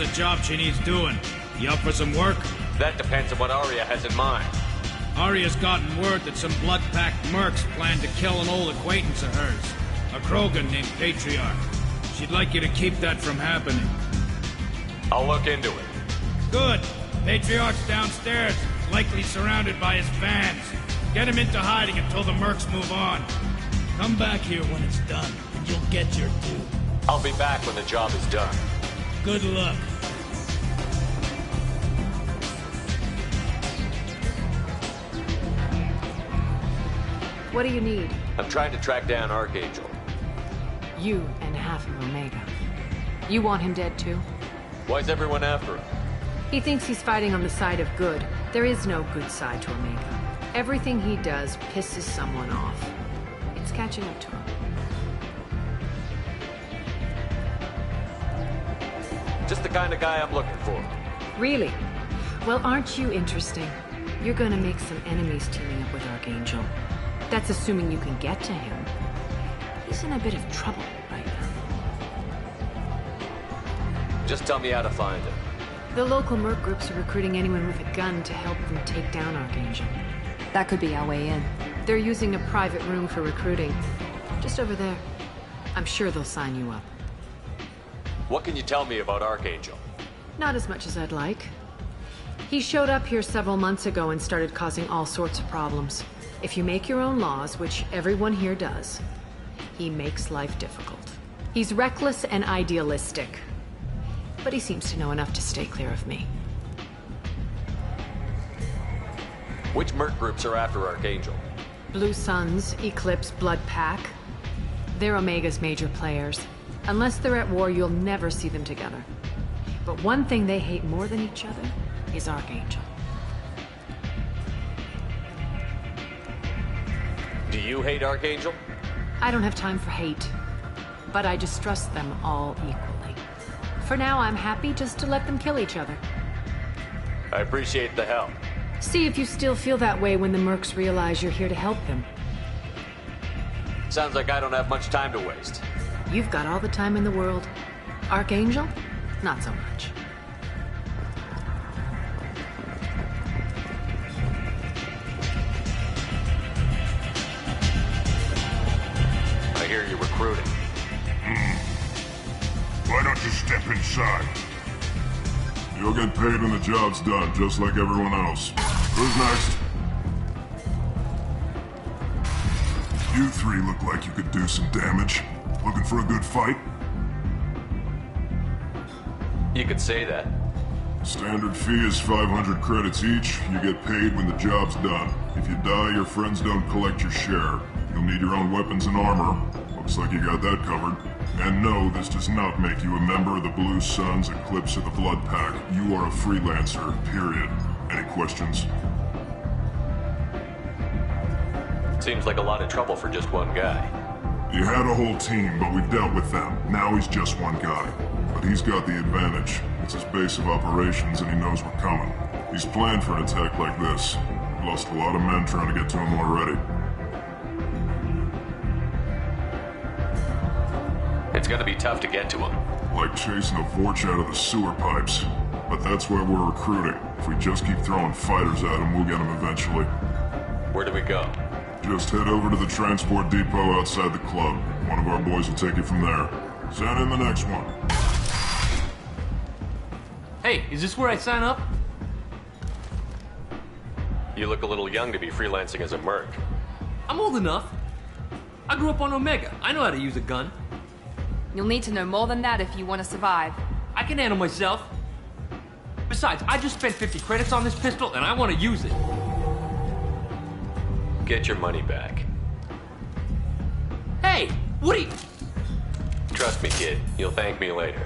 has a job she needs doing. You up for some work? That depends on what Arya has in mind. Arya's gotten word that some blood-packed mercs plan to kill an old acquaintance of hers. A Krogan named Patriarch. She'd like you to keep that from happening. I'll look into it. Good. Patriarch's downstairs, likely surrounded by his fans. Get him into hiding until the mercs move on. Come back here when it's done, and you'll get your due. I'll be back when the job is done. Good luck. What do you need? I'm trying to track down Archangel. You and half of Omega. You want him dead too? Why's everyone after him? He thinks he's fighting on the side of good. There is no good side to Omega. Everything he does pisses someone off. It's catching up to him. Just the kind of guy I'm looking for. Really? Well, aren't you interesting? You're gonna make some enemies teaming up with Archangel. That's assuming you can get to him. He's in a bit of trouble right now. Just tell me how to find him. The local merc groups are recruiting anyone with a gun to help them take down Archangel. That could be our way in. They're using a private room for recruiting. Just over there. I'm sure they'll sign you up. What can you tell me about Archangel? Not as much as I'd like. He showed up here several months ago and started causing all sorts of problems. If you make your own laws, which everyone here does, he makes life difficult. He's reckless and idealistic. But he seems to know enough to stay clear of me. Which merc groups are after Archangel? Blue Suns, Eclipse, Blood Pack. They're Omega's major players. Unless they're at war, you'll never see them together. But one thing they hate more than each other is Archangel. Do you hate Archangel? I don't have time for hate, but I distrust them all equally. For now, I'm happy just to let them kill each other. I appreciate the help. See if you still feel that way when the mercs realize you're here to help them. Sounds like I don't have much time to waste. You've got all the time in the world. Archangel? Not so much. I hear you're recruiting. Why don't you step inside? You'll get paid when the job's done, just like everyone else. Who's next? You three look like you could do some damage. Looking for a good fight? You could say that. Standard fee is 500 credits each. You get paid when the job's done. If you die, your friends don't collect your share. You'll need your own weapons and armor. Looks like you got that covered. And no, this does not make you a member of the Blue Suns, Eclipse, or the Blood Pack. You are a freelancer, period. Any questions? Seems like a lot of trouble for just one guy. You had a whole team, but we've dealt with them. Now he's just one guy. But he's got the advantage. It's his base of operations and he knows we're coming. He's planned for an attack like this. Lost a lot of men trying to get to him already. It's gonna be tough to get to him. Like chasing a Vorch out of the sewer pipes. But that's where we're recruiting. If we just keep throwing fighters at him, we'll get him eventually. Where do we go? Just head over to the transport depot outside the club. One of our boys will take you from there. Send in the next one. Hey, is this where I sign up? You look a little young to be freelancing as a merc. I'm old enough. I grew up on Omega. I know how to use a gun. You'll need to know more than that if you want to survive. I can handle myself. Besides, I just spent 50 credits on this pistol and I want to use it. Get your money back. Hey, what are you... Trust me, kid. You'll thank me later.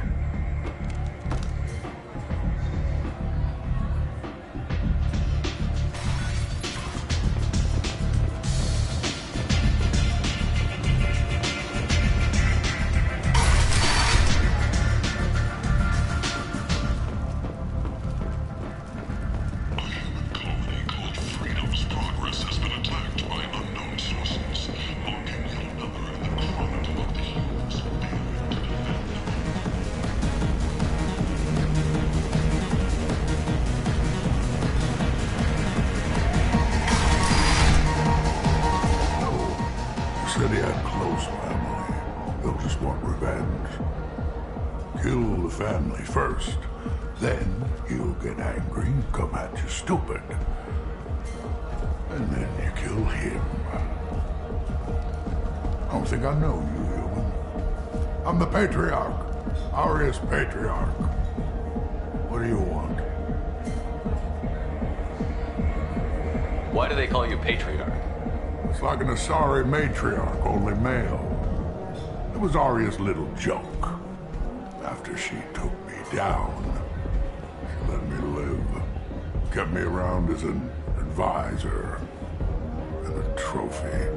said he had close family. They'll just want revenge. Kill the family first. Then he'll get angry and come at you stupid. And then you kill him. I don't think I know you, human. I'm the Patriarch. Arius Patriarch. What do you want? Why do they call you Patriarch? It's like an Asari matriarch, only male. It was Arya's little joke. After she took me down, she let me live. Kept me around as an advisor and a trophy.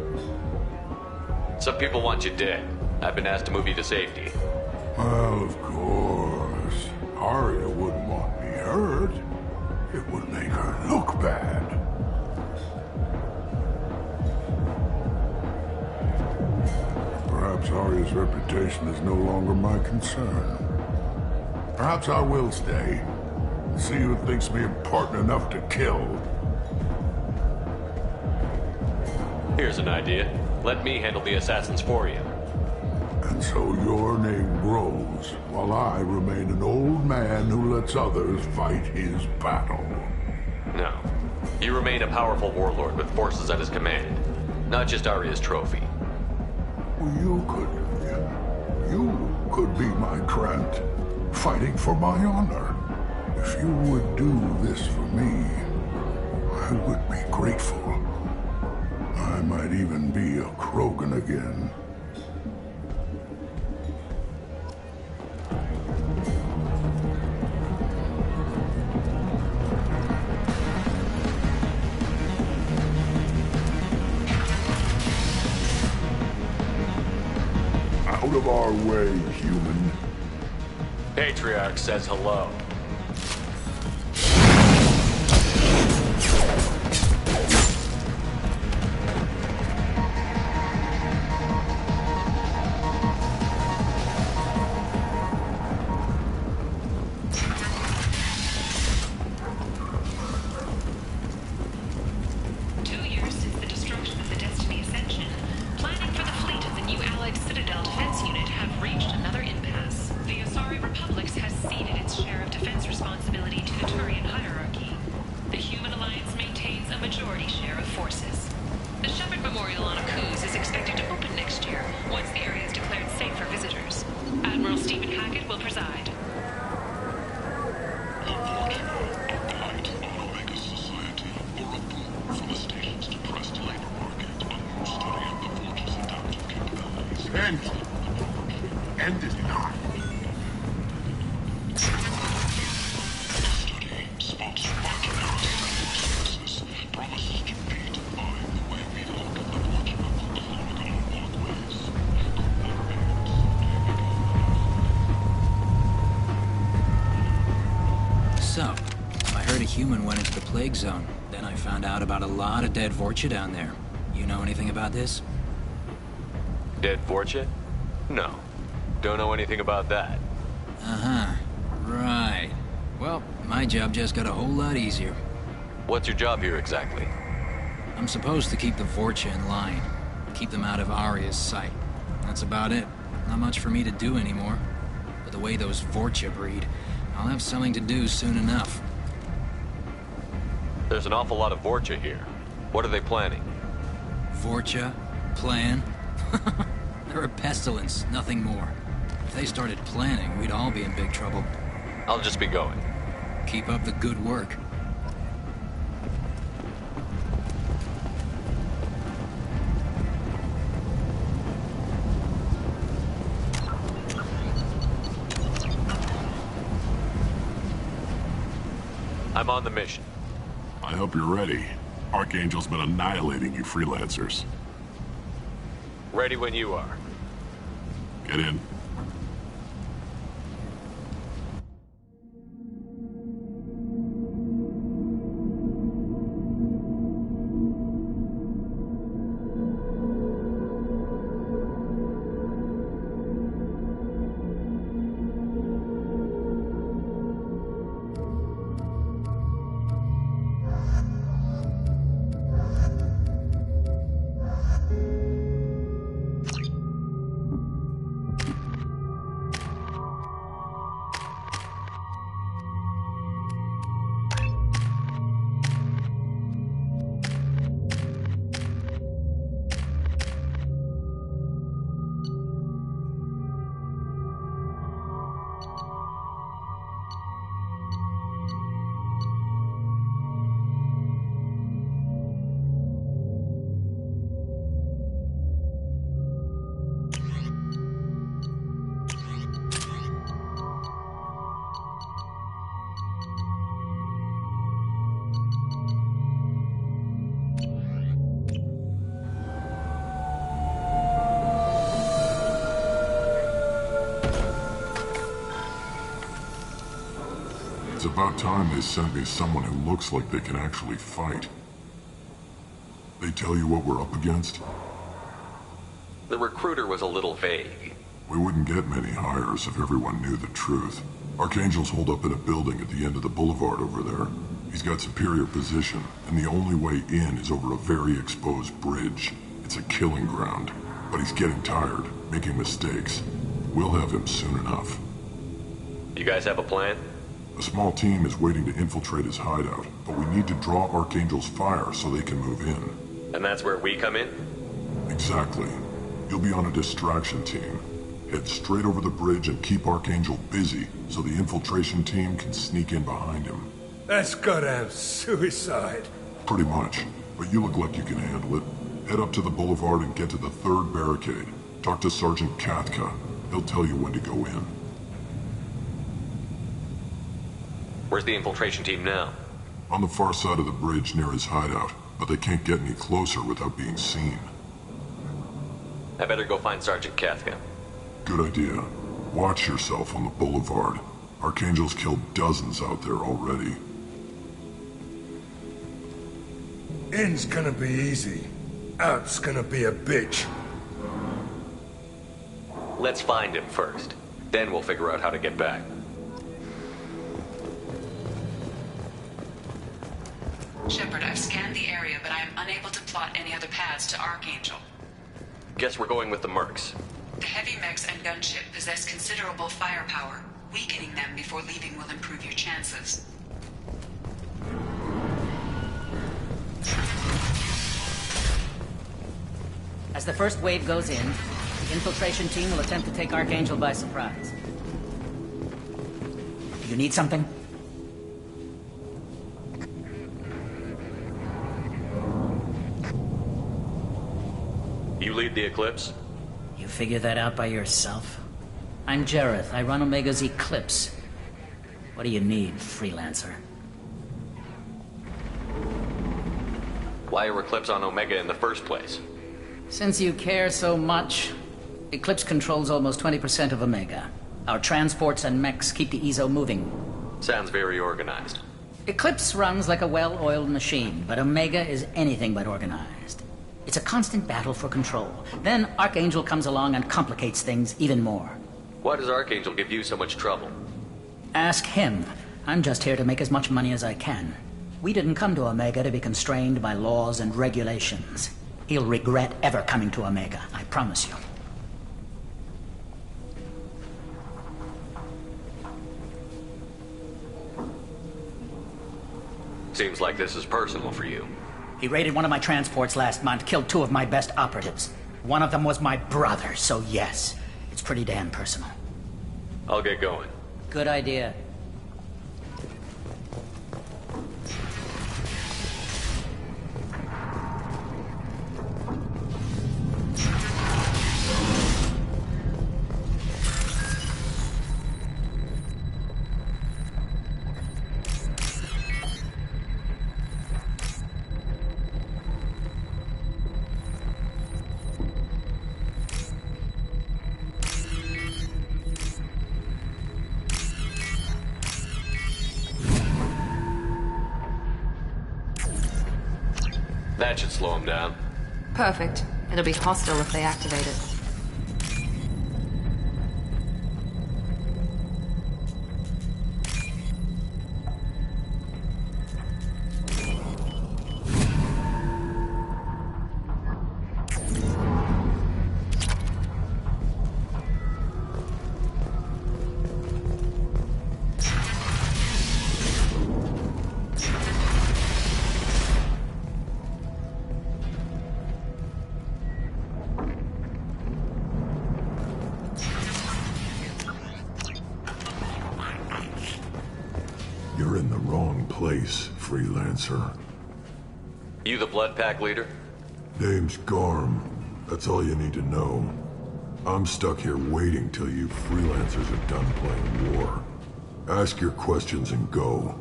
Some people want you dead. I've been asked to move you to safety. Well, of course. Arya wouldn't want me hurt. It would make her look bad. Perhaps Arya's reputation is no longer my concern. Perhaps I will stay. See who thinks me important enough to kill. Here's an idea. Let me handle the assassins for you. And so your name grows, while I remain an old man who lets others fight his battle. No. You remain a powerful warlord with forces at his command. Not just Arya's trophy. You could be my Trent, fighting for my honor. If you would do this for me, I would be grateful. I might even be a Krogan again. Out of our way, human. Patriarch says hello. End it now. So, I heard a human went into the plague zone. Then I found out about a lot of dead Vorcha down there. You know anything about this? Dead Vorcha? No. Don't know anything about that. Uh-huh. Right. Well, my job just got a whole lot easier. What's your job here exactly? I'm supposed to keep the Vorcha in line. Keep them out of Arya's sight. That's about it. Not much for me to do anymore. But the way those Vorcha breed, I'll have something to do soon enough. There's an awful lot of Vorcha here. What are they planning? Vorcha? Plan? They're a pestilence, nothing more. If they started planning, we'd all be in big trouble. I'll just be going. Keep up the good work. I'm on the mission. I hope you're ready. Archangel's been annihilating you freelancers. Ready when you are. Get in. It's about time they sent me someone who looks like they can actually fight. They tell you what we're up against? The recruiter was a little vague. We wouldn't get many hires if everyone knew the truth. Archangel's holed up in a building at the end of the boulevard over there. He's got superior position, and the only way in is over a very exposed bridge. It's a killing ground, but he's getting tired, making mistakes. We'll have him soon enough. You guys have a plan? A small team is waiting to infiltrate his hideout, but we need to draw Archangel's fire so they can move in. And that's where we come in? Exactly. You'll be on a distraction team. Head straight over the bridge and keep Archangel busy so the infiltration team can sneak in behind him. That's goddamn suicide. Pretty much, but you look like you can handle it. Head up to the boulevard and get to the third barricade. Talk to Sergeant Katka. He'll tell you when to go in. Where's the infiltration team now? On the far side of the bridge near his hideout, but they can't get any closer without being seen. I better go find Sergeant Katka. Good idea. Watch yourself on the boulevard. Archangel's killed dozens out there already. In's gonna be easy. Out's gonna be a bitch. Let's find him first. Then we'll figure out how to get back. Shepuuurd, I've scanned the area, but I am unable to plot any other paths to Archangel. Guess we're going with the Mercs. The heavy mechs and gunship possess considerable firepower. Weakening them before leaving will improve your chances. As the first wave goes in, the infiltration team will attempt to take Archangel by surprise. You need something? You lead the Eclipse? You figure that out by yourself? I'm Jareth. I run Omega's Eclipse. What do you need, freelancer? Why are Eclipse on Omega in the first place? Since you care so much, Eclipse controls almost 20% of Omega. Our transports and mechs keep the EZO moving. Sounds very organized. Eclipse runs like a well-oiled machine, but Omega is anything but organized. It's a constant battle for control. Then Archangel comes along and complicates things even more. Why does Archangel give you so much trouble? Ask him. I'm just here to make as much money as I can. We didn't come to Omega to be constrained by laws and regulations. He'll regret ever coming to Omega, I promise you. Seems like this is personal for you. He raided one of my transports last month, killed 2 of my best operatives. One of them was my brother, so yes, it's pretty damn personal. I'll get going. Good idea. That should slow him down. Perfect. It'll be hostile if they activate it. You're in the wrong place, freelancer. You the Blood Pack leader? Name's Garm. That's all you need to know. I'm stuck here waiting till you freelancers are done playing war. Ask your questions and go.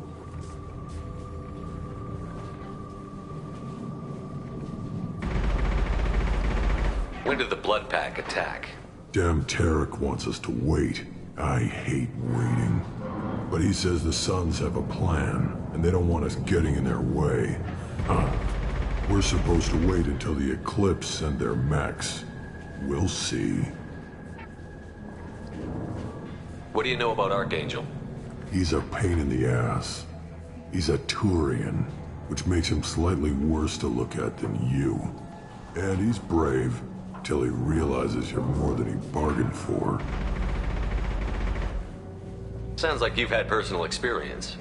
When did the Blood Pack attack? Damn Tarek wants us to wait. I hate waiting. But he says the Sons have a plan, and they don't want us getting in their way. We're supposed to wait until the Eclipse send their mechs. We'll see. What do you know about Archangel? He's a pain in the ass. He's a Turian, which makes him slightly worse to look at than you. And he's brave, till he realizes you're more than he bargained for. Sounds like you've had personal experience.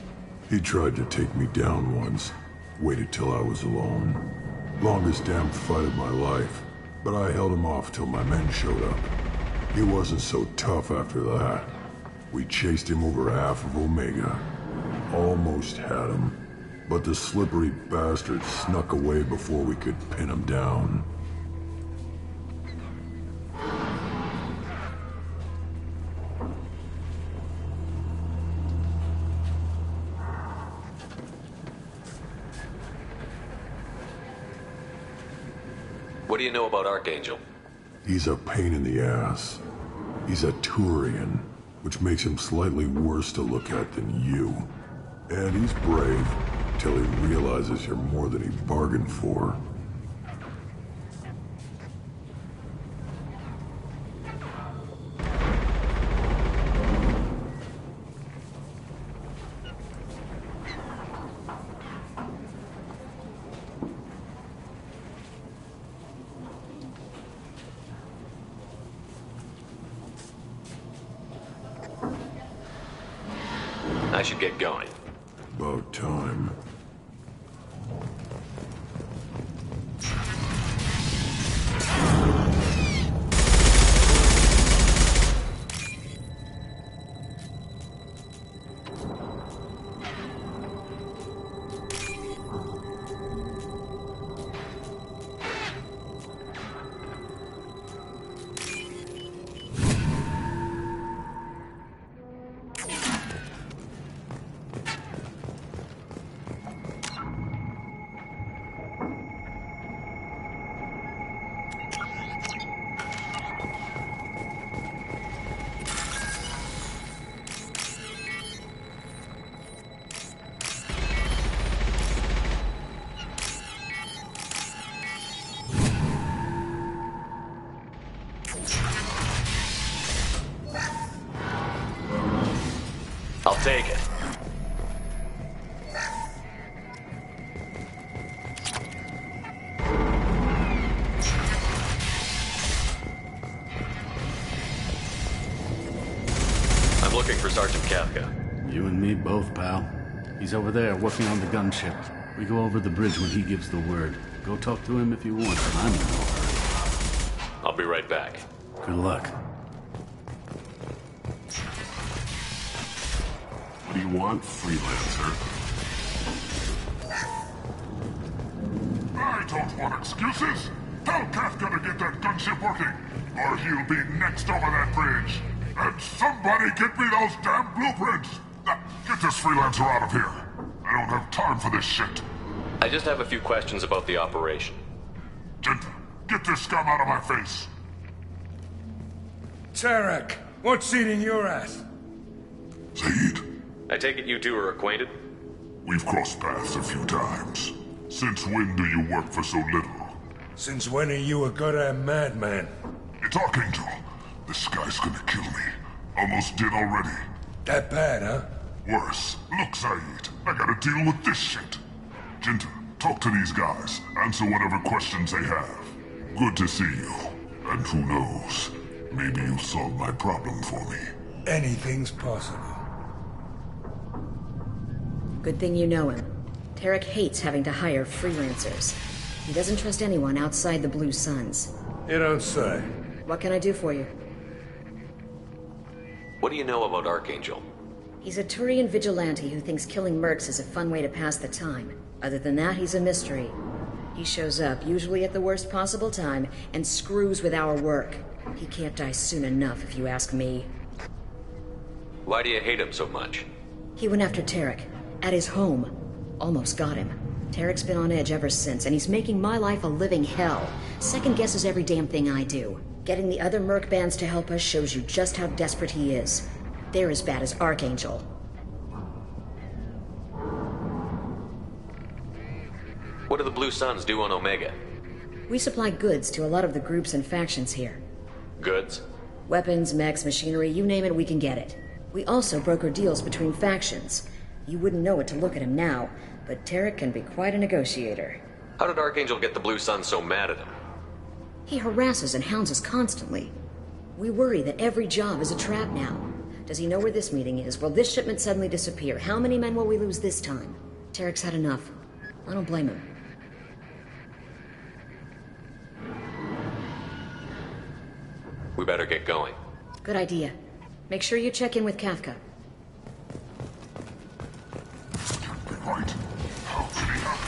He tried to take me down once. Waited till I was alone. Longest damn fight of my life. But I held him off till my men showed up. He wasn't so tough after that. We chased him over half of Omega. Almost had him. But the slippery bastard snuck away before we could pin him down. What do you know about Archangel? He's a pain in the ass. He's a Turian, which makes him slightly worse to look at than you. And he's brave, till he realizes you're more than he bargained for. I should get going. About time. I'll take it. I'm looking for Sergeant Kafka. You and me both, pal. He's over there working on the gunship. We go over the bridge when he gives the word. Go talk to him if you want, but I'm in no hurry. I'll be right back. Good luck. What do you want, freelancer? I don't want excuses! Tell Kafka to get that gunship working, or he'll be next over that bridge. And somebody get me those damn blueprints! Now, get this freelancer out of here. I don't have time for this shit. I just have a few questions about the operation. Genta, get this scum out of my face. Tarek, what's eating your ass? Zaid, I take it you two are acquainted? we've crossed paths a few times. Since when do you work for so little? Since when are you a goddamn madman? It's Archangel. This guy's gonna kill me. Almost did already. That bad, huh? Worse. Look, Zaid, I gotta deal with this shit. Genta, talk to these guys. Answer whatever questions they have. Good to see you. And who knows, maybe you'll solve my problem for me. Anything's possible. Good thing you know him. Tarek hates having to hire freelancers. He doesn't trust anyone outside the Blue Suns. You don't say. What can I do for you? What do you know about Archangel? He's a Turian vigilante who thinks killing mercs is a fun way to pass the time. Other than that, he's a mystery. He shows up, usually at the worst possible time, and screws with our work. He can't die soon enough, if you ask me. Why do you hate him so much? He went after Tarek, at his home. Almost got him. Tarek's been on edge ever since, and he's making my life a living hell. Second guesses every damn thing I do. Getting the other merc bands to help us shows you just how desperate he is. They're as bad as Archangel. What do the Blue Suns do on Omega? We supply goods to a lot of the groups and factions here. Goods? Weapons, mechs, machinery, you name it, we can get it. We also broker deals between factions. You wouldn't know it to look at him now, but Tarek can be quite a negotiator. How did Archangel get the Blue Suns so mad at him? He harasses and hounds us constantly. We worry that every job is a trap now. Does he know where this meeting is? Will this shipment suddenly disappear? How many men will we lose this time? Tarek's had enough. I don't blame him. We better get going. Good idea. Make sure you check in with Kafka. Right. How can he have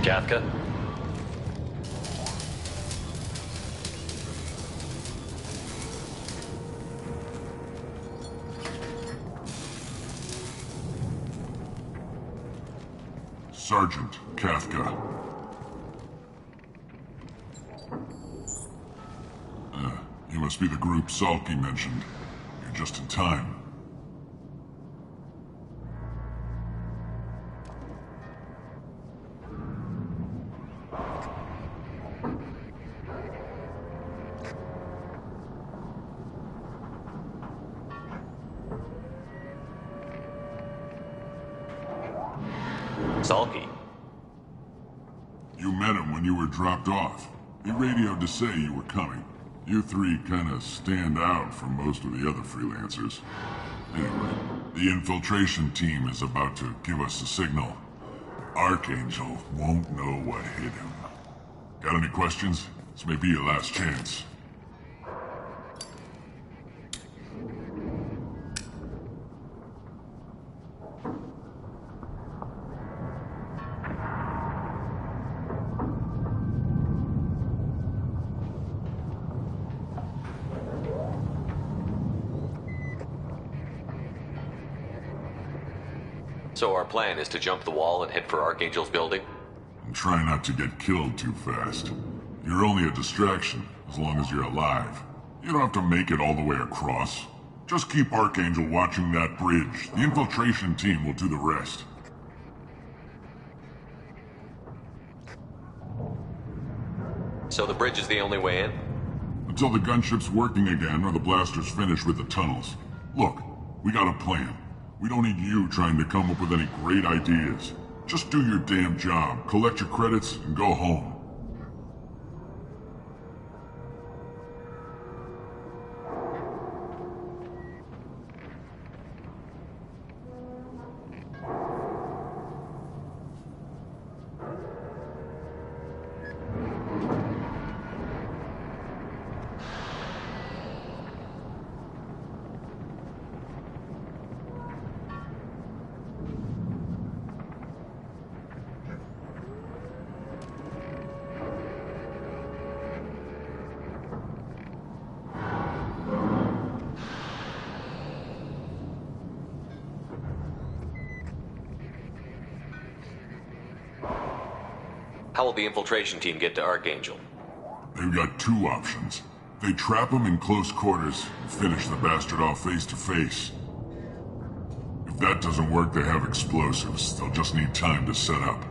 Kafka? Sergeant Kafka. You must be the group Salky mentioned. You're just in time. Salky? You met him when you were dropped off. He radioed to say you were coming. You three kind of stand out from most of the other freelancers. Anyway, the infiltration team is about to give us a signal. Archangel won't know what hit him. Got any questions? This may be your last chance. So our plan is to jump the wall and head for Archangel's building? And try not to get killed too fast. You're only a distraction, as long as you're alive. You don't have to make it all the way across. Just keep Archangel watching that bridge. The infiltration team will do the rest. So the bridge is the only way in? Until the gunship's working again or the blasters finish with the tunnels. Look, we got a plan. We don't need you trying to come up with any great ideas. Just do your damn job, collect your credits, and go home. How will the infiltration team get to Archangel? They've got two options. They trap him in close quarters and finish the bastard off face to face. If that doesn't work, they have explosives. They'll just need time to set up.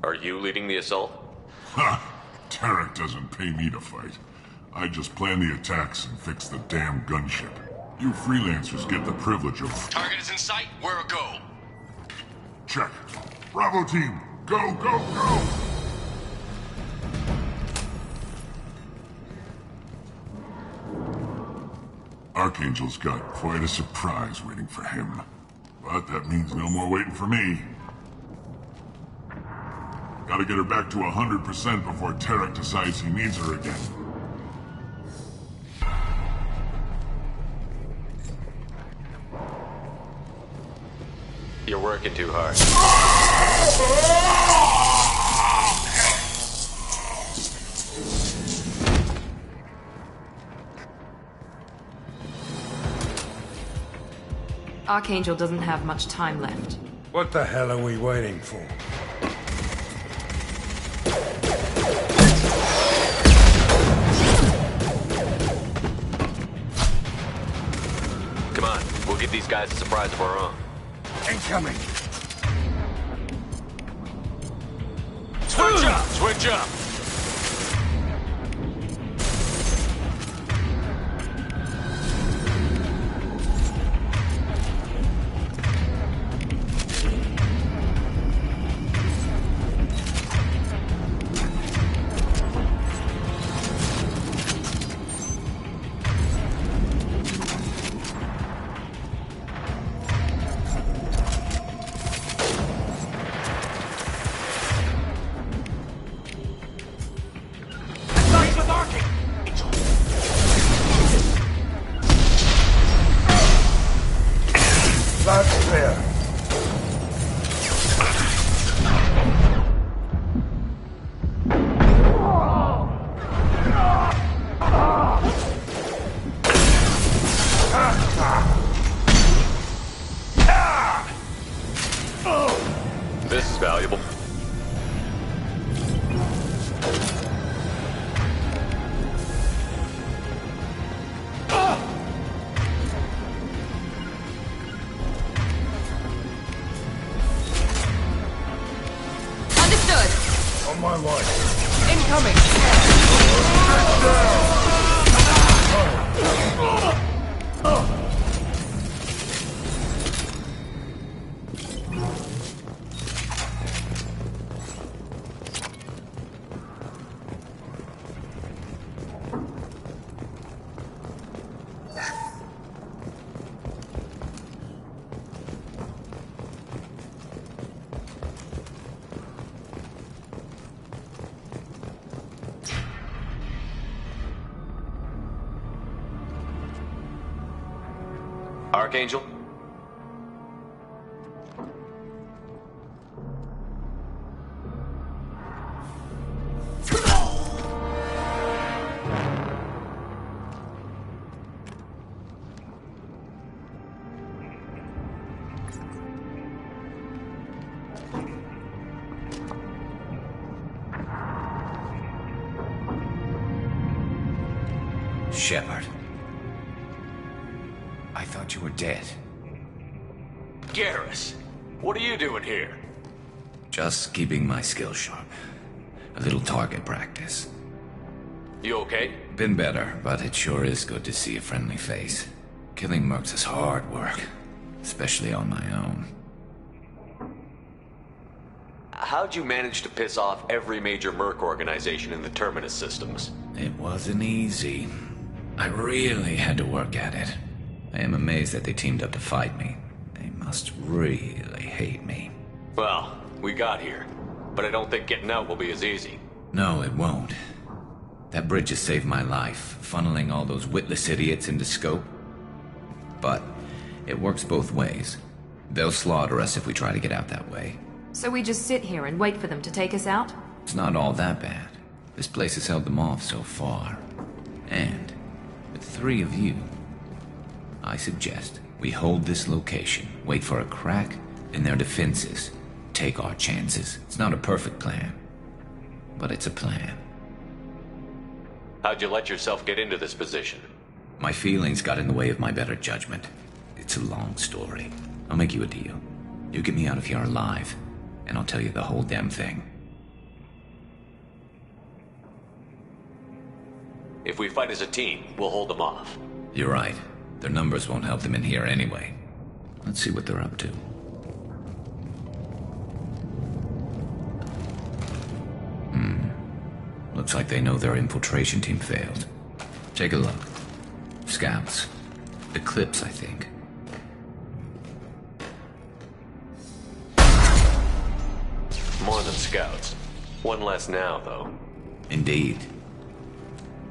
Are you leading the assault? Ha! Tarek doesn't pay me to fight. I just plan the attacks and fix the damn gunship. You freelancers get the privilege of... Target is in sight. Where a go? Check. Bravo team! Go, go, go! Archangel's got quite a surprise waiting for him. But But that means no more waiting for me. Gotta get her back to 100% before Tarek decides he needs her again. You're working too hard. Archangel doesn't have much time left. What the hell are we waiting for? Come on, we'll give these guys a surprise of our own. Incoming! Switch up! Switch up! That's clear. This is valuable. On my way. Incoming! Archangel? Shepuuurd. I thought you were dead. Garrus, what are you doing here? Just keeping my skills sharp. A little target practice. You okay? Been better, but it sure is good to see a friendly face. Killing mercs is hard work, especially on my own. How'd you manage to piss off every major merc organization in the Terminus systems? It wasn't easy. I really had to work at it. I am amazed that they teamed up to fight me. They must really hate me. Well, we got here, but I don't think getting out will be as easy. No, it won't. That bridge has saved my life, funneling all those witless idiots into scope. But it works both ways. They'll slaughter us if we try to get out that way. So we just sit here and wait for them to take us out? It's not all that bad. This place has held them off so far. And with 3 of you, I suggest we hold this location, wait for a crack in their defenses, take our chances. It's not a perfect plan, but it's a plan. How'd you let yourself get into this position? My feelings got in the way of my better judgment. It's a long story. I'll make you a deal. You get me out of here alive, and I'll tell you the whole damn thing. If we fight as a team, we'll hold them off. You're right. Their numbers won't help them in here anyway. Let's see what they're up to. Looks like they know their infiltration team failed. Take a look. Scouts. Eclipse, I think. scouts. One less now, though. Indeed.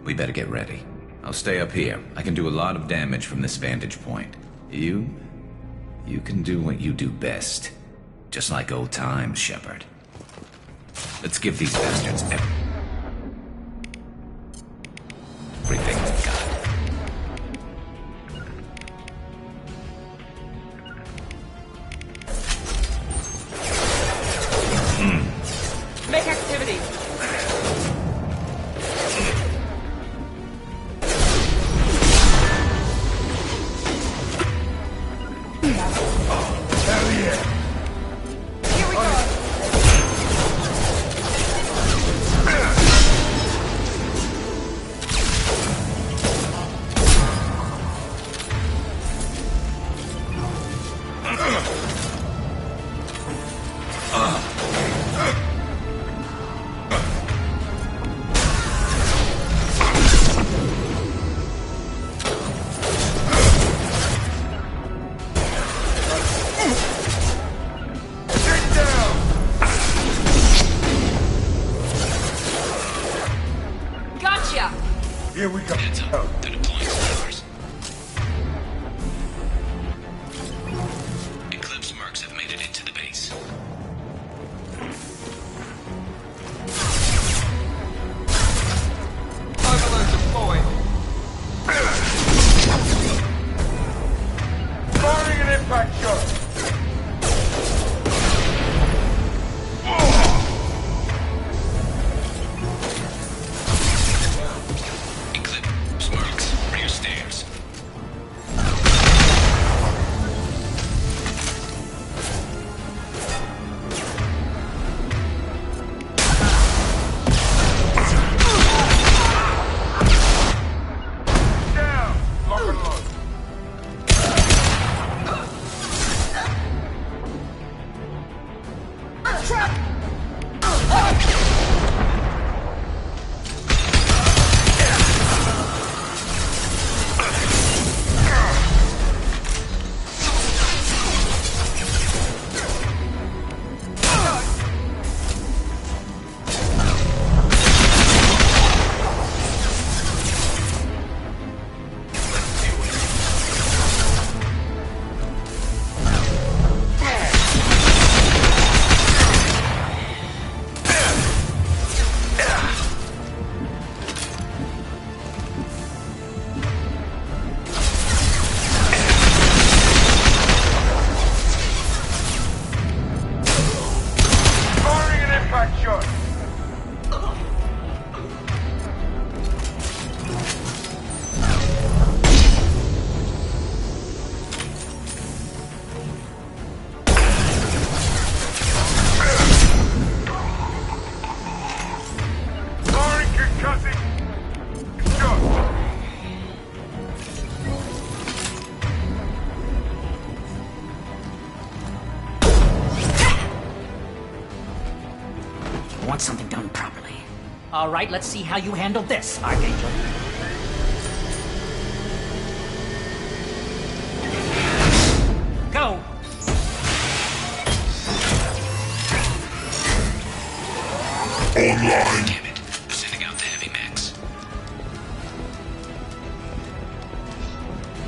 We better get ready. I'll stay up here. I can do a lot of damage from this vantage point. You can do what you do best. Just like old times, Shepuuurd. Let's give these bastards everything they've got. Make activity. Hell yeah! Here we go. Gotcha. Here we go. They're deploying stars. Eclipse mercs have made it into the base. Overload deployed. Firing an impact shot. Eclipse mercs, rear stairs. Down. Lock and load. Firing an impact shot. Firing concussive shot. I want something done properly. All right, let's see how you handle this, Archangel. Go! Online. Damn it. Sending out the heavy mechs.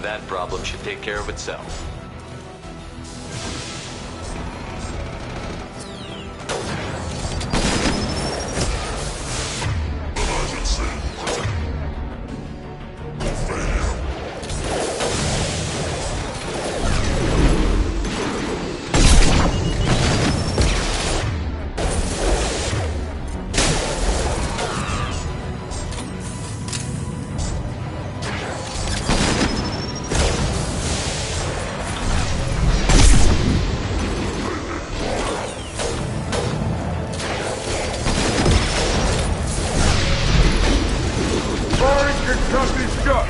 That problem should take care of itself. Firing concussive shot.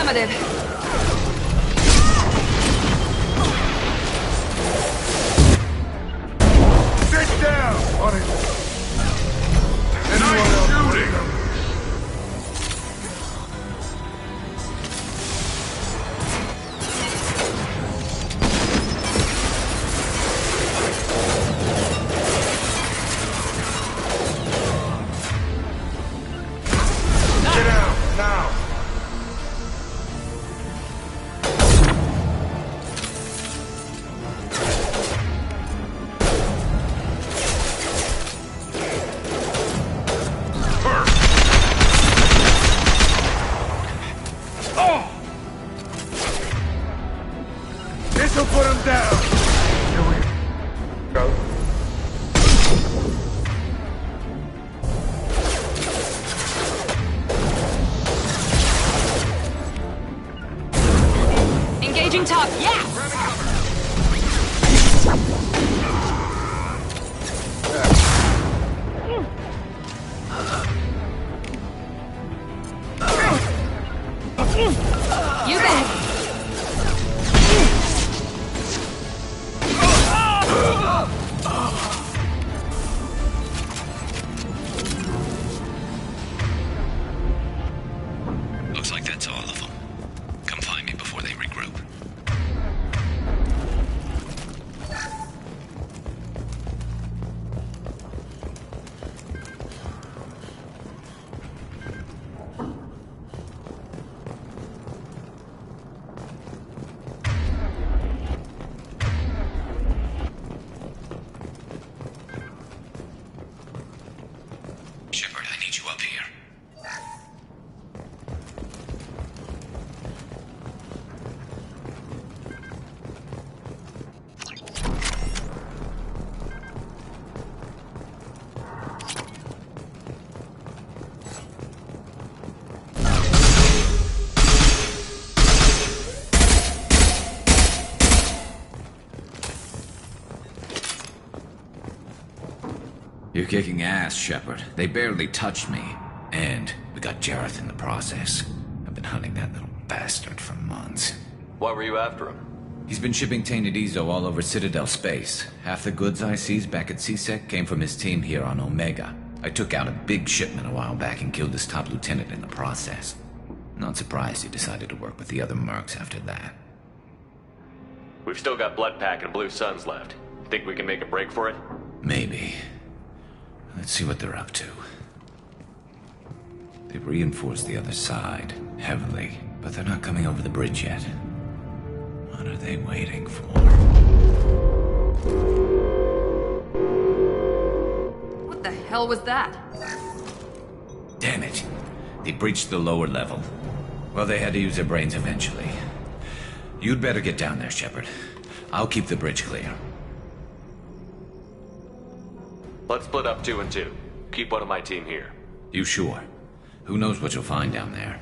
Affirmative. Sit down! On it! Anyone else shooting? Get out, now! This'll put him down! Here we go. Engaging top. Yeah! You bet. Looks like that's all of them. Come find me before they regroup. Shepuuurd, I need you up here. You're kicking ass, Shepuuurd. They barely touched me. And we got Jareth in the process. I've been hunting that little bastard for months. Why were you after him? He's been shipping tainted Ezo all over Citadel space. Half the goods I seized back at CSEC came from his team here on Omega. I took out a big shipment a while back and killed his top lieutenant in the process. Not surprised he decided to work with the other mercs after that. We've still got Bloodpack and Blue Suns left. Think we can make a break for it? Maybe. Let's see what they're up to. They've reinforced the other side, heavily, but they're not coming over the bridge yet. What are they waiting for? What the hell was that? Damn it. They breached the lower level. Well, they had to use their brains eventually. You'd better get down there, Shepuuurd. I'll keep the bridge clear. Let's split up 2 and 2. Keep one of my team here. You sure? Who knows what you'll find down there?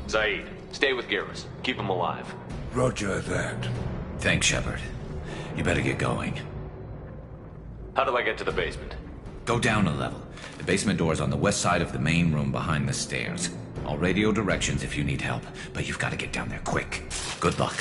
Zaid, stay with Garrus. Keep him alive. Roger that. Thanks, Shepuuurd. You better get going. How do I get to the basement? Go down a level. The basement door's on the west side of the main room behind the stairs. I'll radio directions if you need help, but you've got to get down there quick. Good luck.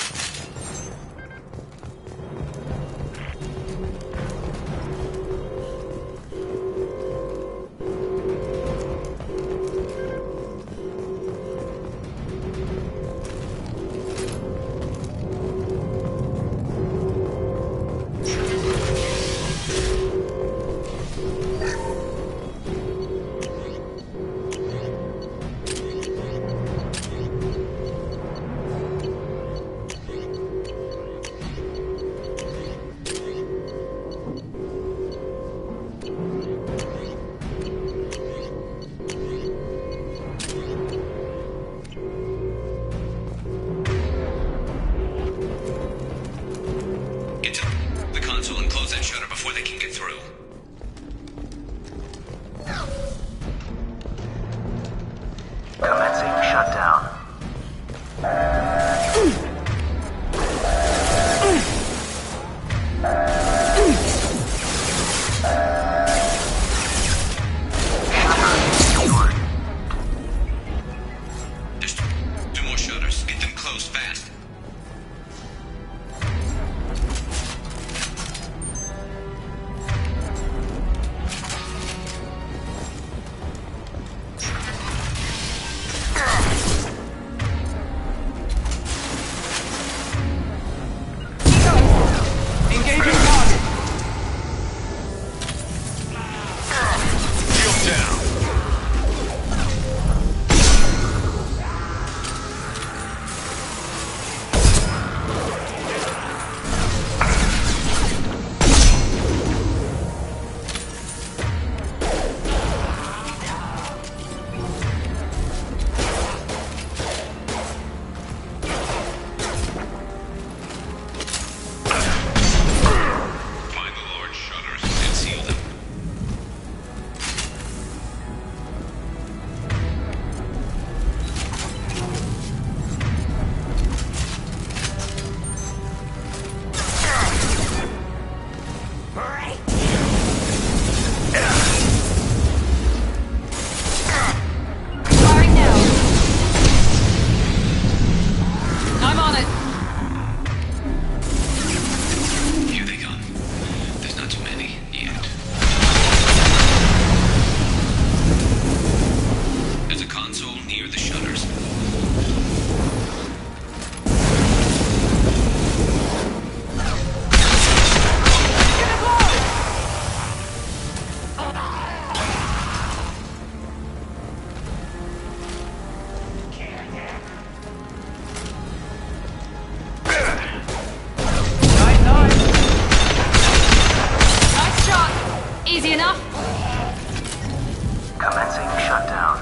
Commencing shutdown.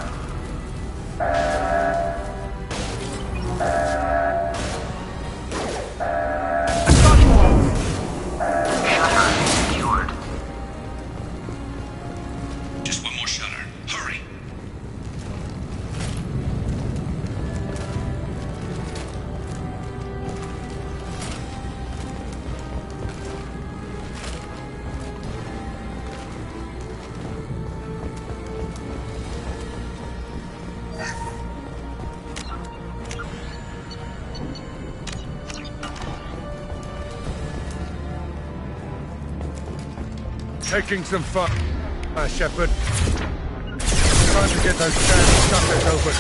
Shutter secured. Just one more shutter. Hurry. Taking some fun, Shepuuurd. Trying to get those damn suckers open.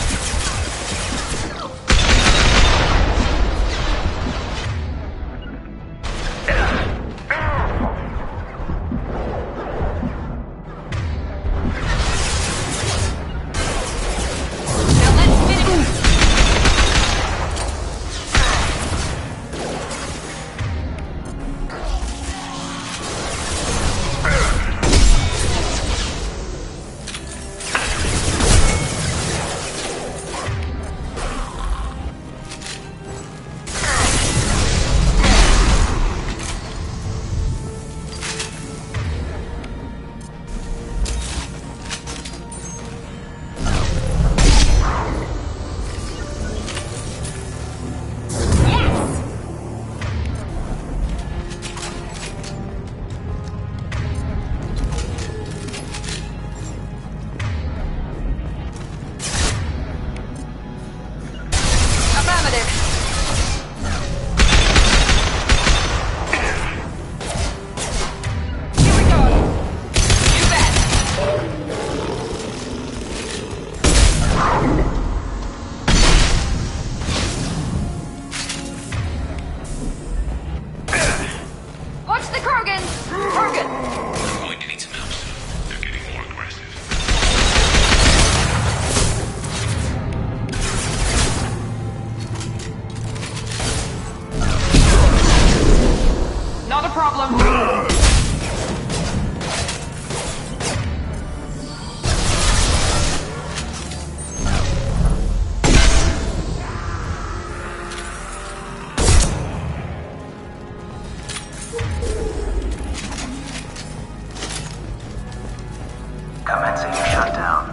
Commencing shutdown.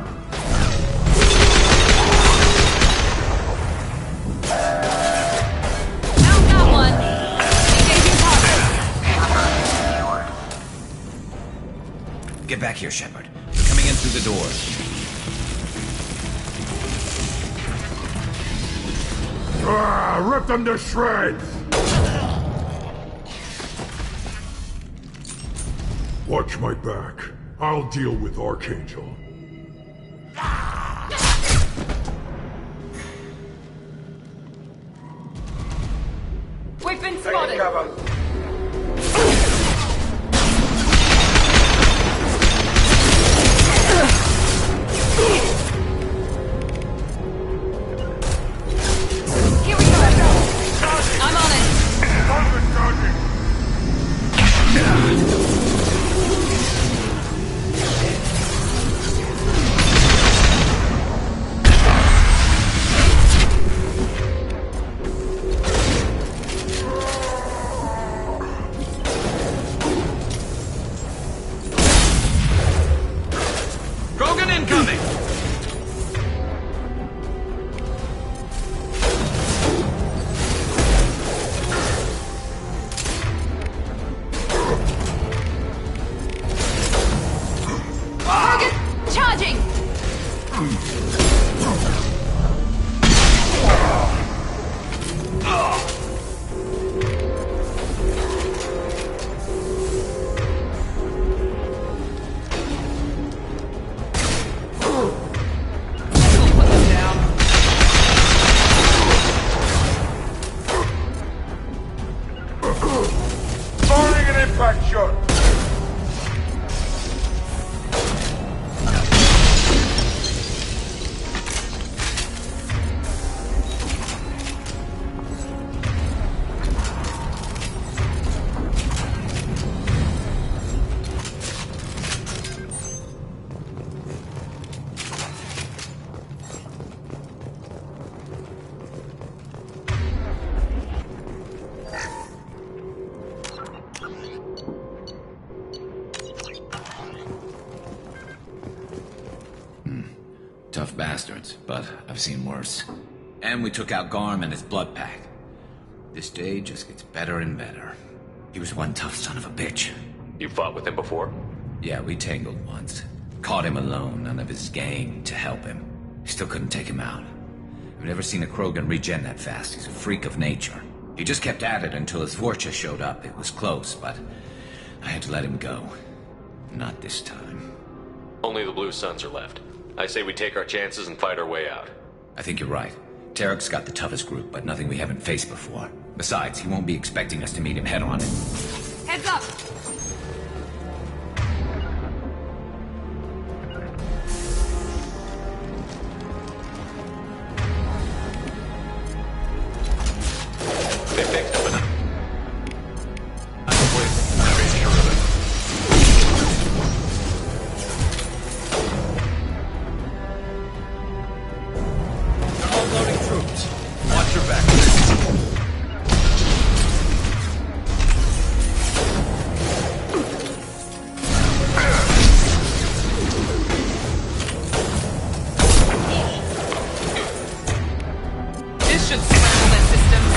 Found that one. Engaging target. Get back here, Shepuuurd. We're coming in through the door. Rip them to shreds! Watch my back. I'll deal with Arcangel. We've been spotted. Here we go. I'm on it. Krogan incoming! Target charging! Firing an impact shot. Tough bastards, but I've seen worse. And we took out Garm and his blood pack. This day just gets better and better. He was one tough son of a bitch. You fought with him before? Yeah, we tangled once. Caught him alone, none of his gang to help him. Still couldn't take him out. I've never seen a Krogan regen that fast. He's a freak of nature. He just kept at it until his Vorcha showed up. It was close, but I had to let him go. Not this time. Only the Blue Suns are left. I say we take our chances and fight our way out. I think you're right. Tarek's got the toughest group, but nothing we haven't faced before. Besides, he won't be expecting us to meet him head-on. Heads up! They picked up enough. Unloading troops. Watch your back. This should scramble their systems.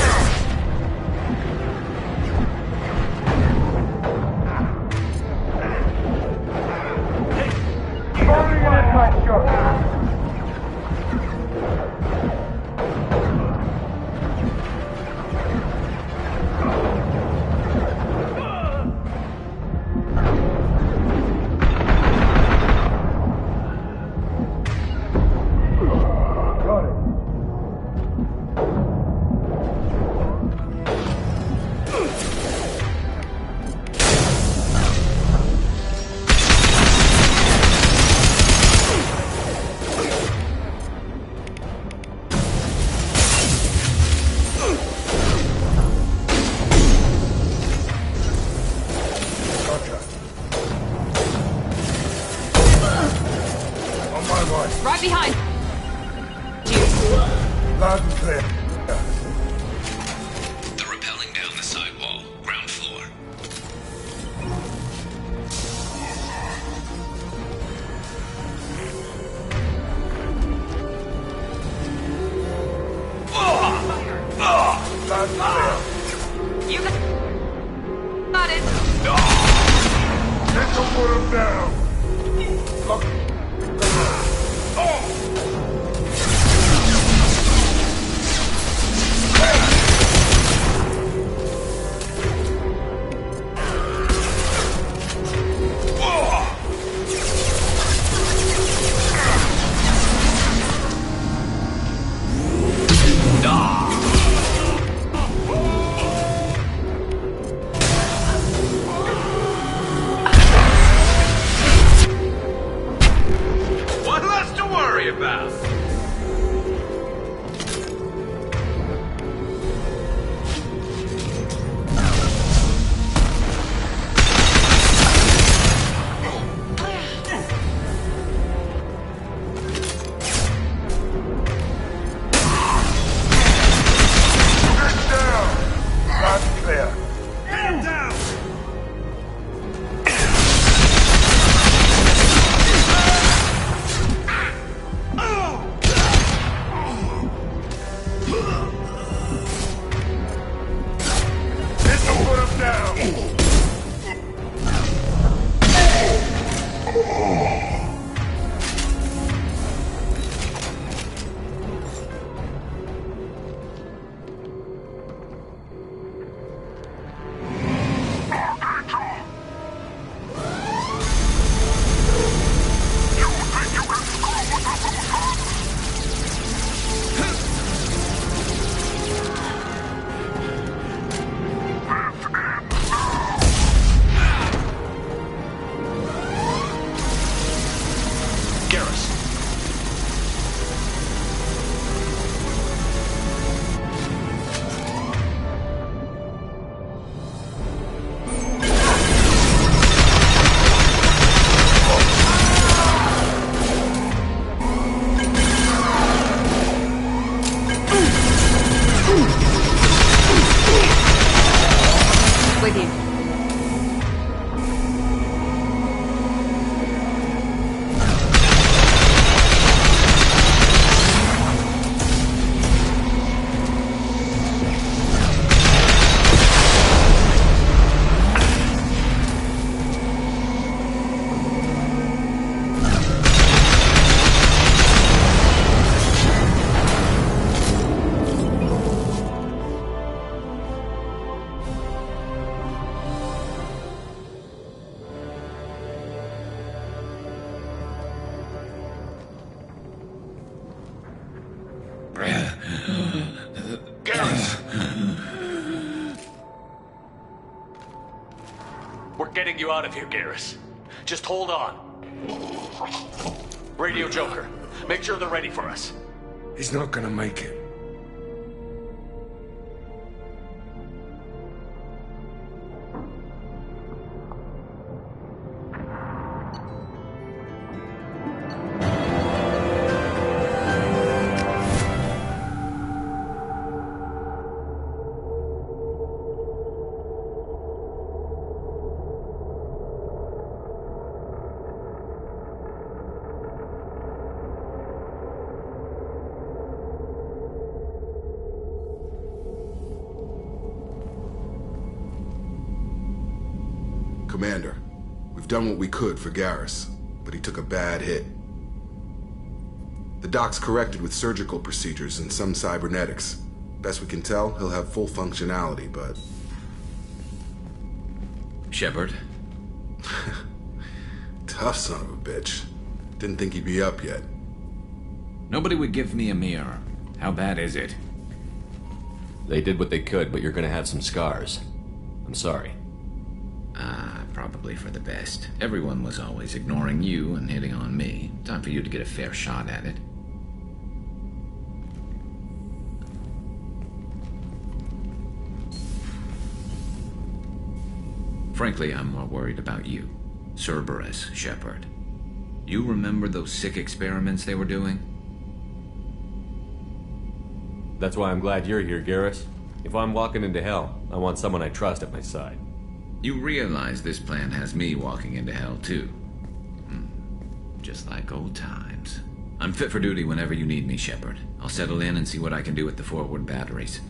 Right behind. Loud and clear. They're rappelling down the sidewall, ground floor. Loud and clear. You got it. Get to put him down. Look. What less to worry about? Loud and clear. Get him down! getting you out of here, Garrus. Just hold on. Radio Joker, make sure they're ready for us. He's not gonna make it. Commander, we've done what we could for Garrus, but he took a bad hit. The doc's corrected with surgical procedures and some cybernetics. Best we can tell, he'll have full functionality, but... Shepuuurd? Tough son of a bitch. Didn't think he'd be up yet. Nobody would give me a mirror. How bad is it? They did what they could, but you're gonna have some scars. I'm sorry. Probably for the best. Everyone was always ignoring you and hitting on me. Time for you to get a fair shot at it. Frankly, I'm more worried about you. Cerberus, Shepuuurd. You remember those sick experiments they were doing? That's why I'm glad you're here, Garrus. If I'm walking into hell, I want someone I trust at my side. You realize this plan has me walking into hell, too. Just like old times. I'm fit for duty whenever you need me, Shepuuurd. I'll settle in and see what I can do with the forward batteries.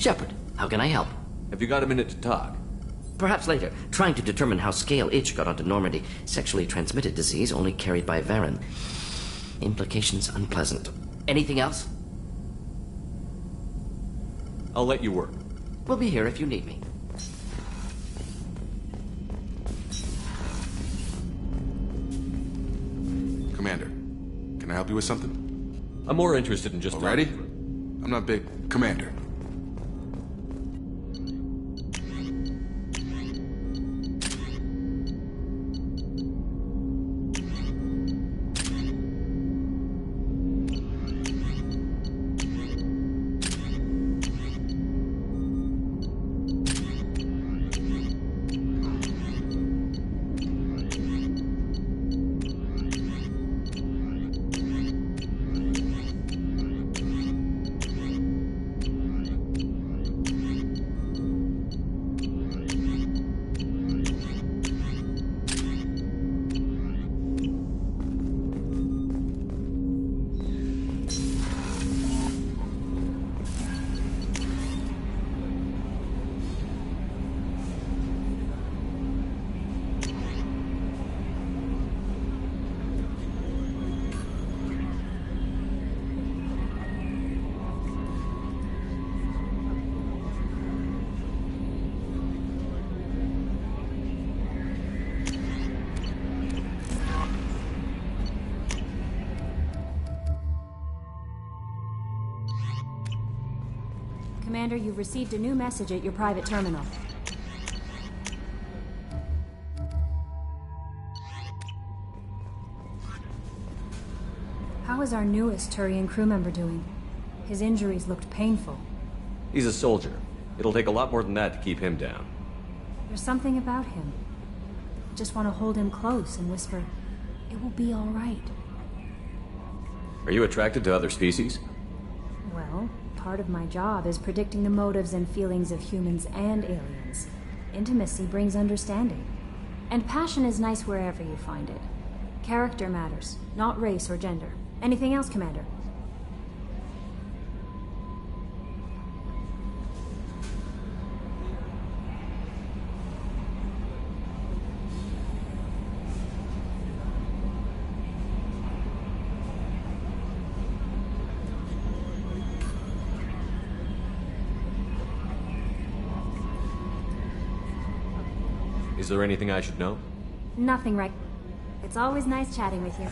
Shepuuurd, how can I help? Have you got a minute to talk? Perhaps later. Trying to determine how Scale Itch got onto Normandy. Sexually transmitted disease only carried by Varen. Implications unpleasant. Anything else? I'll let you work. We'll be here if you need me. Commander, can I help you with something? I'm more interested in just... Ready? I'm not big. Commander. Commander, you've received a new message at your private terminal. How is our newest Turian crew member doing? His injuries looked painful. He's a soldier. It'll take a lot more than that to keep him down. There's something about him. I just want to hold him close and whisper, "It will be all right." Are you attracted to other species? Well, part of my job is predicting the motives and feelings of humans and aliens. Intimacy brings understanding. And passion is nice wherever you find it. Character matters, not race or gender. Anything else, Commander? Is there anything I should know? Nothing, right? It's always nice chatting with you.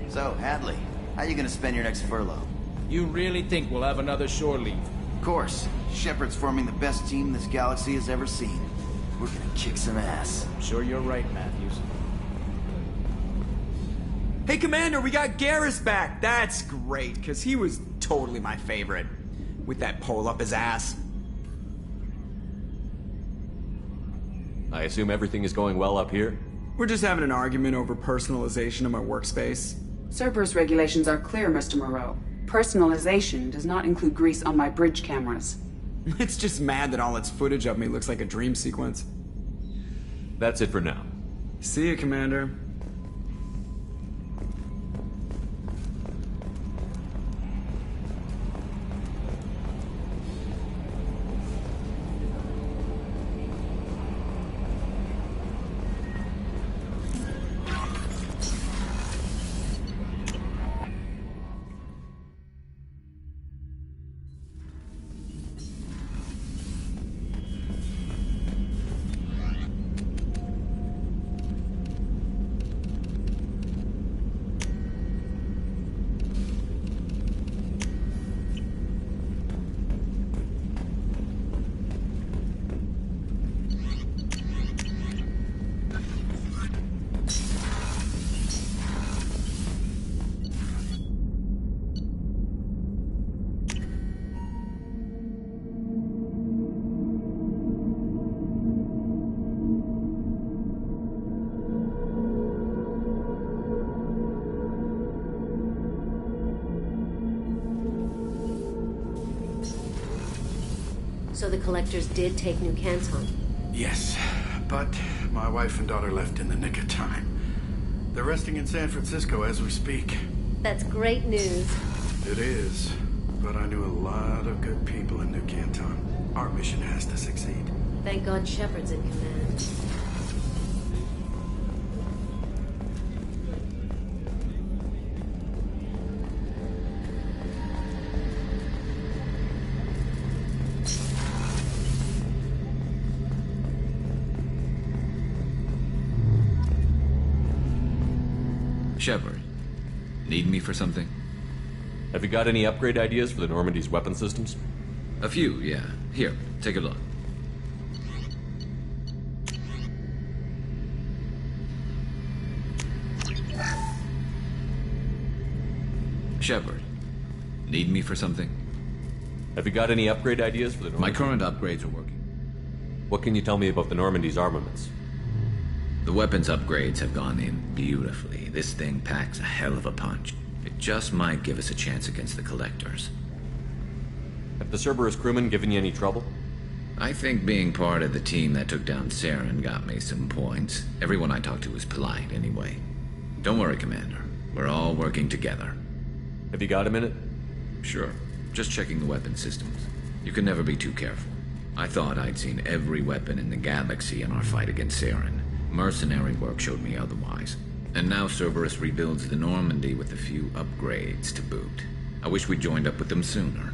So, Hadley, how you gonna spend your next furlough? You really think we'll have another shore leave? Of course. Shepuurd's forming the best team this galaxy has ever seen. We're gonna kick some ass. Sure you're right, Matthews. Hey, Commander, we got Garrus back! That's great, because he was totally my favorite. With that pole up his ass. I assume everything is going well up here? We're just having an argument over personalization of my workspace. Cerberus regulations are clear, Mr. Moreau. Personalization does not include grease on my bridge cameras. It's just mad that all its footage of me looks like a dream sequence. That's it for now. See you, Commander. So the collectors did take New Canton? Yes, but my wife and daughter left in the nick of time. They're resting in San Francisco as we speak. That's great news. It is, but I knew a lot of good people in New Canton. Our mission has to succeed. Thank God Shepuurd's in command. Shepuuurd, need me for something? Have you got any upgrade ideas for the Normandy's weapon systems? A few, yeah. Here, take a look. Shepuuurd, need me for something? Have you got any upgrade ideas for the Normandy? My current upgrades are working. What can you tell me about the Normandy's armaments? The weapons upgrades have gone in beautifully. This thing packs a hell of a punch. It just might give us a chance against the Collectors. Have the Cerberus crewmen given you any trouble? I think being part of the team that took down Saren got me some points. Everyone I talked to was polite anyway. Don't worry, Commander. We're all working together. Have you got a minute? Sure. Just checking the weapon systems. You can never be too careful. I thought I'd seen every weapon in the galaxy in our fight against Saren. Mercenary work showed me otherwise. And now Cerberus rebuilds the Normandy with a few upgrades to boot. I wish we'd joined up with them sooner.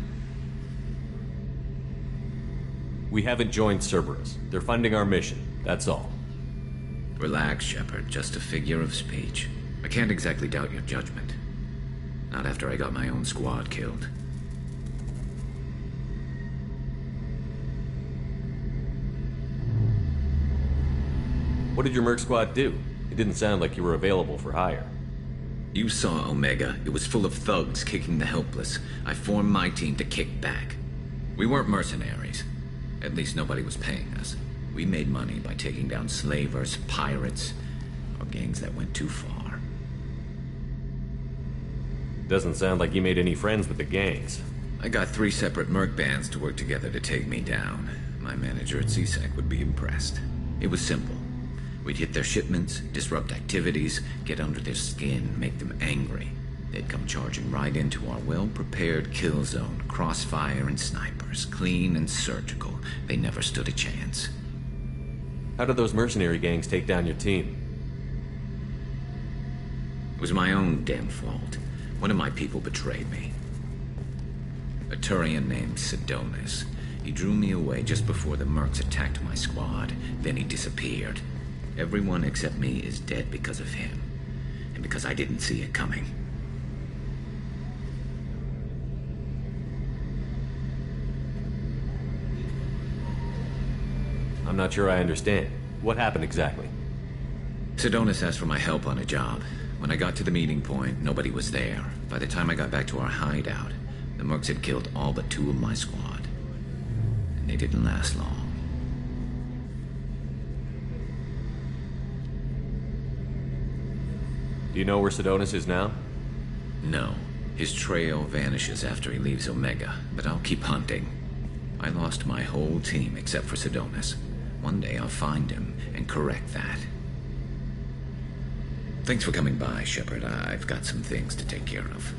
We haven't joined Cerberus. They're funding our mission, that's all. Relax, Shepuuurd. Just a figure of speech. I can't exactly doubt your judgment. Not after I got my own squad killed. What did your merc squad do? It didn't sound like you were available for hire. You saw Omega. It was full of thugs kicking the helpless. I formed my team to kick back. We weren't mercenaries. At least nobody was paying us. We made money by taking down slavers, pirates, or gangs that went too far. Doesn't sound like you made any friends with the gangs. I got 3 separate merc bands to work together to take me down. My manager at CSEC would be impressed. It was simple. We'd hit their shipments, disrupt activities, get under their skin, make them angry. They'd come charging right into our well-prepared kill zone, crossfire and snipers, clean and surgical. They never stood a chance. How did those mercenary gangs take down your team? It was my own damn fault. One of my people betrayed me. A Turian named Sidonis. He drew me away just before the mercs attacked my squad. Then he disappeared. Everyone except me is dead because of him. And because I didn't see it coming. I'm not sure I understand. What happened exactly? Sidonis asked for my help on a job. When I got to the meeting point, nobody was there. By the time I got back to our hideout, the mercs had killed all but 2 of my squad. And they didn't last long. Do you know where Sidonis is now? No. His trail vanishes after he leaves Omega, but I'll keep hunting. I lost my whole team except for Sidonis. One day I'll find him and correct that. Thanks for coming by, Shepuuurd. I've got some things to take care of.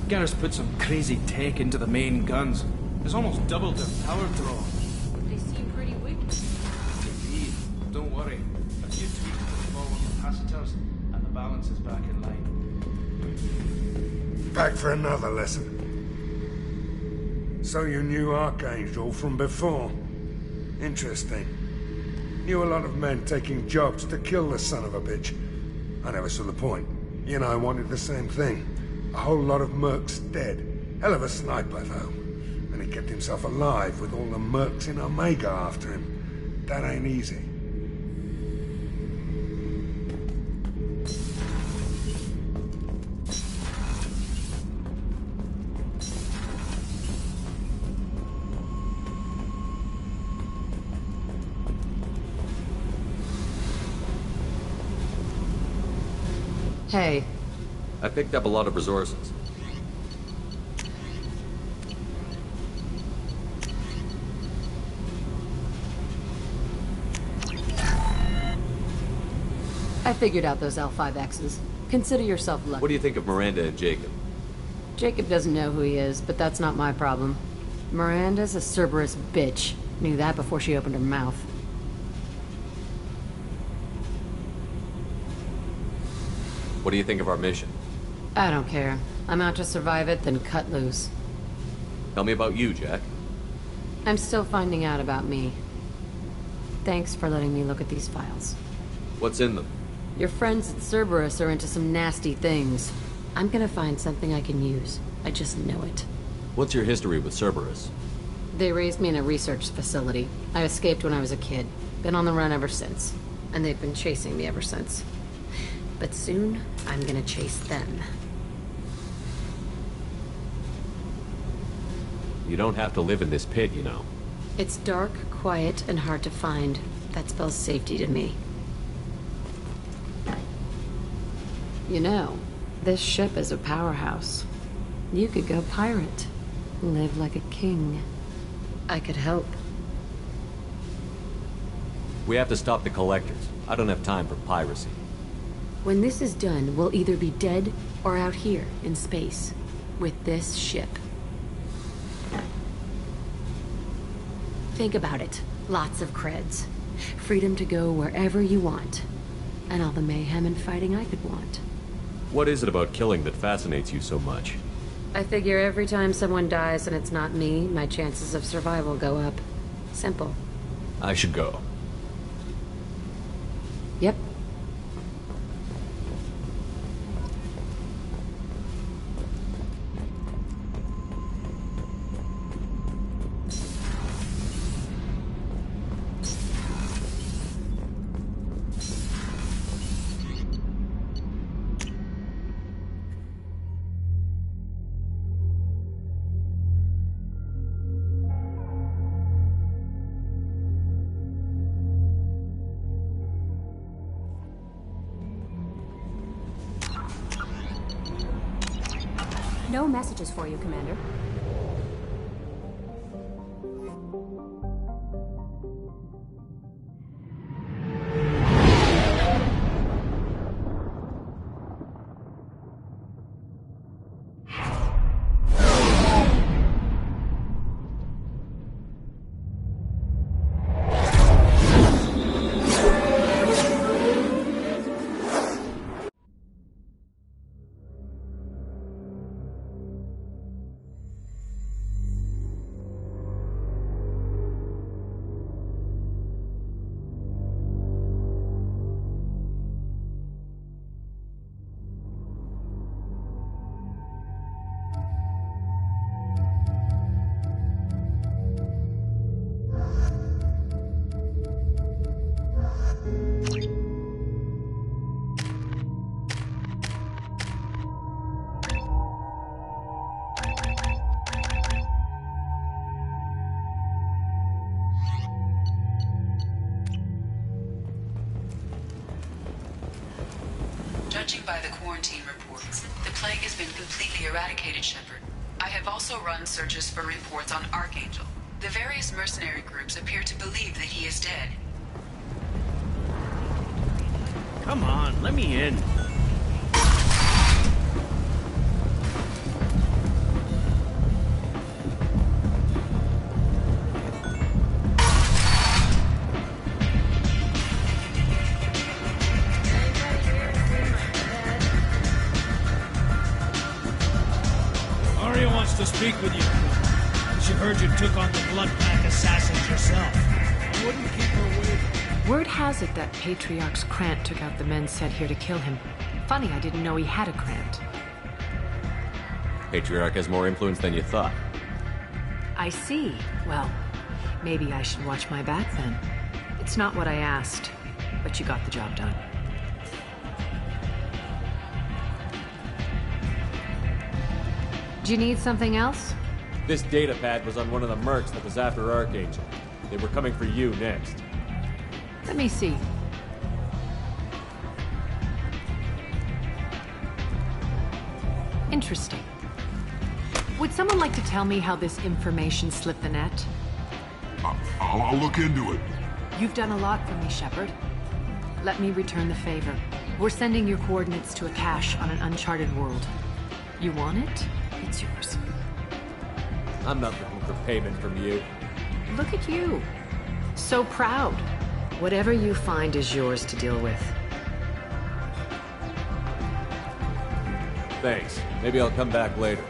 Garrus put some crazy tech into the main guns. It's almost doubled their power draw. They seem pretty wicked. Indeed. Don't worry. A few tweaks to the forward capacitors, and the balance is back in line. Back for another lesson. So you knew Arcángel from before? Interesting. Knew a lot of men taking jobs to kill the son of a bitch. I never saw the point. You know, I wanted the same thing. A whole lot of mercs dead. Hell of a sniper, though. And he kept himself alive with all the mercs in Omega after him. That ain't easy. Hey. I picked up a lot of resources. I figured out those L5Xs. Consider yourself lucky. What do you think of Miranda and Jacob? Jacob doesn't know who he is, but that's not my problem. Miranda's a Cerberus bitch. Knew that before she opened her mouth. What do you think of our mission? I don't care. I'm out to survive it, then cut loose. Tell me about you, Jack. I'm still finding out about me. Thanks for letting me look at these files. What's in them? Your friends at Cerberus are into some nasty things. I'm gonna find something I can use. I just know it. What's your history with Cerberus? They raised me in a research facility. I escaped when I was a kid. Been on the run ever since. And they've been chasing me ever since. But soon, I'm gonna chase them. You don't have to live in this pit, you know. It's dark, quiet, and hard to find. That spells safety to me. You know, this ship is a powerhouse. You could go pirate. Live like a king. I could help. We have to stop the collectors. I don't have time for piracy. When this is done, we'll either be dead or out here in space. With this ship. Think about it. Lots of creds. Freedom to go wherever you want. And all the mayhem and fighting I could want. What is it about killing that fascinates you so much? I figure every time someone dies and it's not me, my chances of survival go up. Simple. I should go. Yep. No messages for you, Commander. Judging by the quarantine reports, the plague has been completely eradicated, Shepuuurd. I have also run searches for reports on Arcángel. The various mercenary groups appear to believe that he is dead. Come on, let me in. To speak with you. She heard you took on the blood pack assassins yourself. I wouldn't keep her waiting. Word has it that Patriarch's Krant took out the men sent here to kill him. Funny, I didn't know he had a Krant. Patriarch has more influence than you thought. I see. Well, maybe I should watch my back then. It's not what I asked, but you got the job done. Do you need something else? This data pad was on one of the mercs that was after Arcángel. They were coming for you next. Let me see. Interesting. Would someone like to tell me how this information slipped the net? I'll look into it. You've done a lot for me, Shepuuurd. Let me return the favor. We're sending your coordinates to a cache on an uncharted world. You want it? It's yours. I'm not looking for payment from you. Look at you. So proud. Whatever you find is yours to deal with. Thanks. Maybe I'll come back later.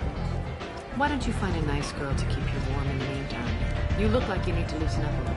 Why don't you find a nice girl to keep you warm in the meantime? You look like you need to loosen up a little.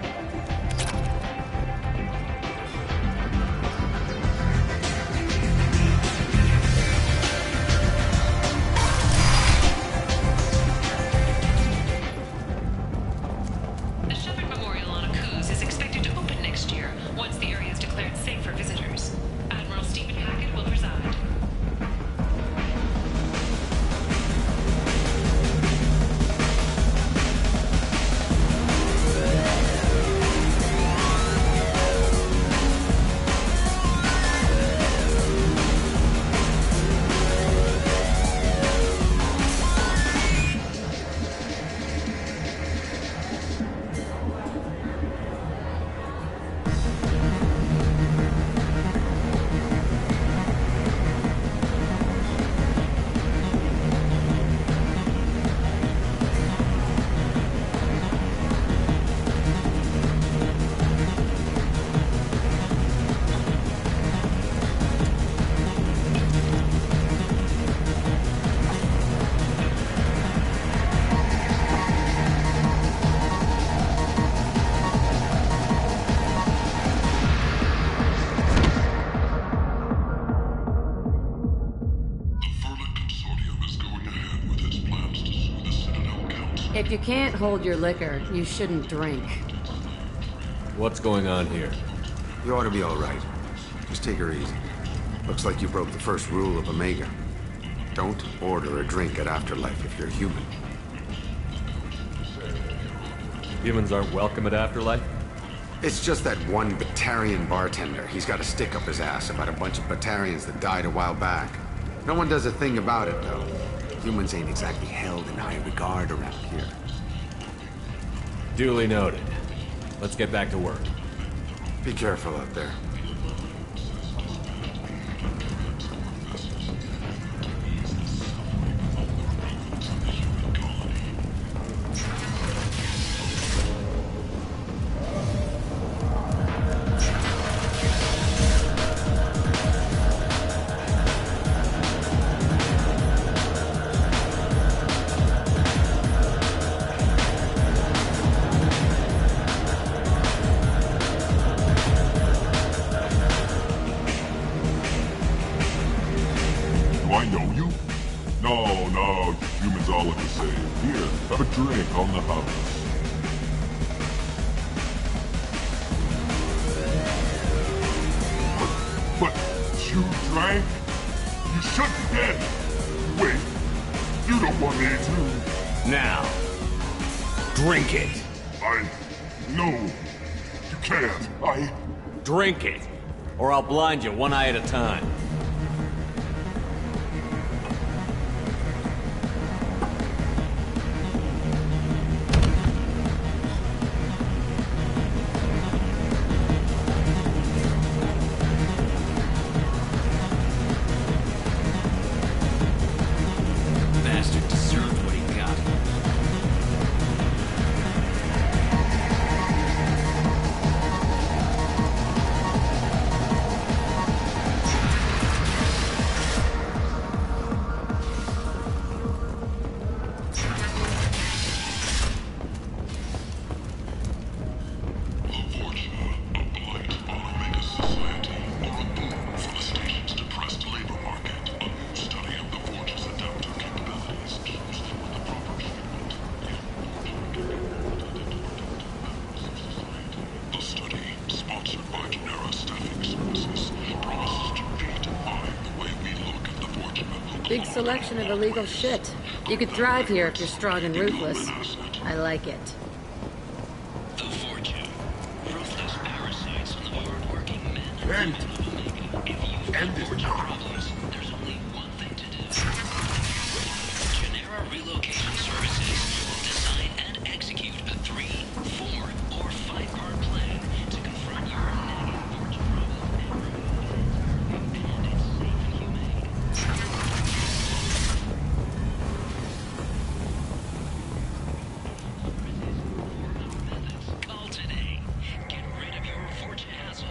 If you can't hold your liquor, you shouldn't drink. What's going on here? You ought to be all right. Just take her easy. Looks like you broke the first rule of Omega. Don't order a drink at Afterlife if you're human. Humans aren't welcome at Afterlife? It's just that one Batarian bartender. He's got a stick up his ass about a bunch of Batarians that died a while back. No one does a thing about it, though. Humans ain't exactly held in high regard around here. Duly noted. Let's get back to work. Be careful out there. Do I know you? No, humans all look the same. Here, have a drink on the house. But you drank? You should be dead. Wait, you don't want me to. Now, drink it. No, you can't. Drink it, or I'll blind you one eye at a time. Bastard deserved what he got. Big selection of illegal shit. You could thrive here if you're strong and ruthless. I like it. The fortune. Ruthless parasites on the hard-working men. End it now. There's only one thing to do. Genera relocation